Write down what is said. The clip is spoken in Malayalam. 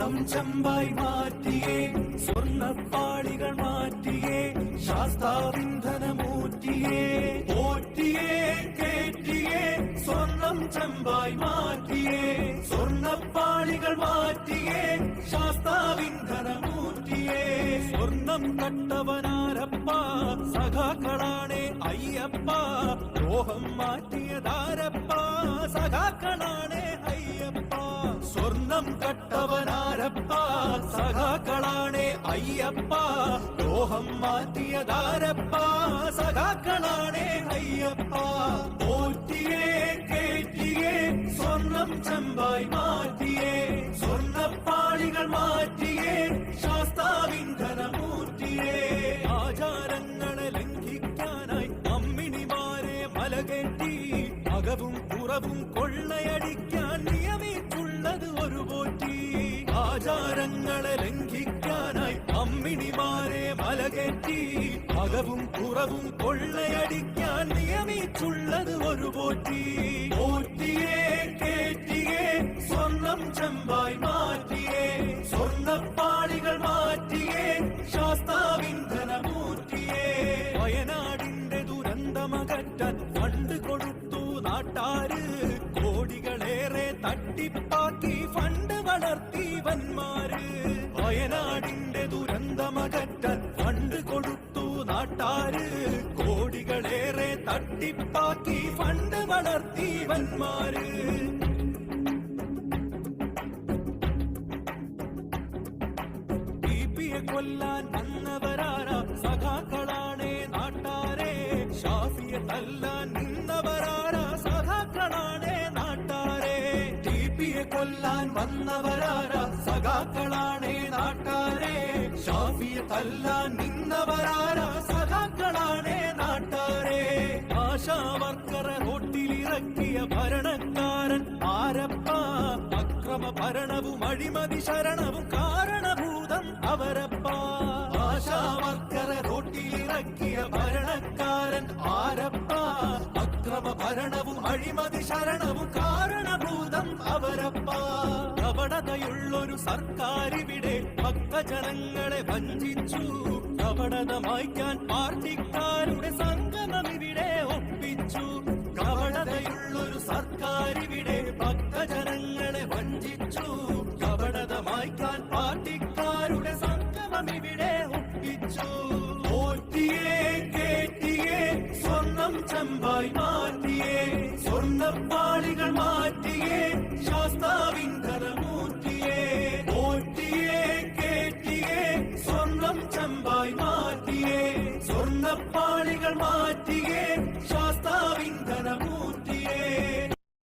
സ്വർണം ചെമ്പായി മാറ്റിയേ, സ്വർണ്ണപ്പാളികൾ മാറ്റിയേ, ശാസ്താവിന്ധനമൂറ്റിയേ, പോറ്റിയേ കേറ്റിയേ, സ്വർണം ചെമ്പായി മാറ്റിയേ, സ്വർണ്ണപ്പാളികൾ മാറ്റിയേ, ശാസ്താവിന്ധനമൂറ്റിയേ. സ്വർണം കട്ടവനാരപ്പ, സഖാക്കളാണേ അയ്യപ്പ, ദ്രോഹം മാറ്റിയതാരപ്പ, സഖാക്കളാണേ അയ്യപ്പ. സ്വർണം കട്ടവനാരപ്പ, സഖാക്കളാണേ അയ്യപ്പ, ദ്രോഹം മാറ്റിയതാരപ്പ, സഖാക്കളാണേ അയ്യപ്പ. പോറ്റിയേ കേറ്റിയേ, സ്വർണം ചെമ്പായി മാറ്റിയേ, സ്വർണ്ണപ്പാളികൾ മാറ്റിയേ, ശാസ്താവിന്ധനമൂർത്തിയേ. ആചാരങ്ങളെ ലംഘിക്കാനായി അമ്മിണിമാരെ മലകെട്ടി, അകവും പുറവും കൊള്ളയടിക്കാൻ നിയമിച്ചുള്ളത് ഒരു പോറ്റി. ആചാരങ്ങളെ ലംഘിക്കാനായി അമ്മിണിമാരെ മലകെട്ടി, അകവും പുറവും കൊള്ളയടിക്കാൻ നിയമിച്ചുള്ളത് ഒരു പോറ്റി. പോറ്റിയേ കേറ്റിയേ, സ്വർണം ചെമ്പായി മാറ്റിയേ, സ്വർണ്ണപ്പാളികൾ മാറ്റിയേ, ശാസ്താവിന്ധനമൂർത്തിയേ. വയനാടിന്റെ ദുരന്തമകറ്റാൻ ഫണ്ട് കൊടുത്തു നാട്ടാര്, കോടികളേറെ തട്ടിപ്പാക്കി ഫണ്ട് വളർത്തി വന്മാര്. വയനാടിന്റെ ദുരന്തമകറ്റാൻ ഫണ്ട് കൊടുത്തു നാട്ടാര്, കോടികളേറെ തട്ടിപ്പാക്കി ഫണ്ട് വളർത്തി വന്മാര്. കൊല്ലാൻ വന്നവരാര സഖാക്കളാണേ നാട്ടാരെ, ഷാഫിയെ തല്ലാൻ നിന്നവരാര സഖാക്കളാണേ നാട്ടാരെ. ടിപിയെ കൊല്ലാൻ വന്നവരാര സഖാക്കളാണേ നാട്ടാരെ, ഷാഫിയെ തല്ലാൻ നിന്നവരാര സഖാക്കളാണേ നാട്ടാരെ. ആശാവർക്കറെ റോട്ടിലിറക്കിയ ഭരണക്കാരൻ ആരപ്പ, അക്രമ ഭരണവും അഴിമതി ശരണവും കാരണഭൂതം അവരപ്പ. ആശാവർക്കറെ റോട്ടിലിറക്കിയ ഭരണക്കാരൻ ആരപ്പ, അക്രമ ഭരണവും അഴിമതി ശരണവും കാരണഭൂതം അവരപ്പ. കപടതയുള്ളൊരു സർക്കാരിവിടെ ഭക്തജനങ്ങളെ വഞ്ചിച്ചു, കപടത മായ്ക്കാൻ പാർട്ടിക്കാരുടെ സംഗമം ഇവിടെ ഒപ്പിച്ചു. കപടതയുള്ളൊരു സർക്കാരിവിടെ ഭക്തജനങ്ങളെ വഞ്ചിച്ചു, കപടത മായ്ക്കാൻ പാർട്ടിക്കാരുടെ സംഗമം ഇവിടെ ഒപ്പിച്ചു. പോറ്റിയേ കേറ്റിയേ, സ്വർണം ചെമ്പായി മാറ്റിയേ, സ്വർണ്ണപ്പാളികൾ മാറ്റിയേ, ശാസ്താവിന്ധനമൂർത്തിയേ. പോറ്റിയേ കേറ്റിയേ, സ്വർണം ചെമ്പായി മാറ്റിയേ, സ്വർണ്ണപ്പാളികൾ മാറ്റിയേ,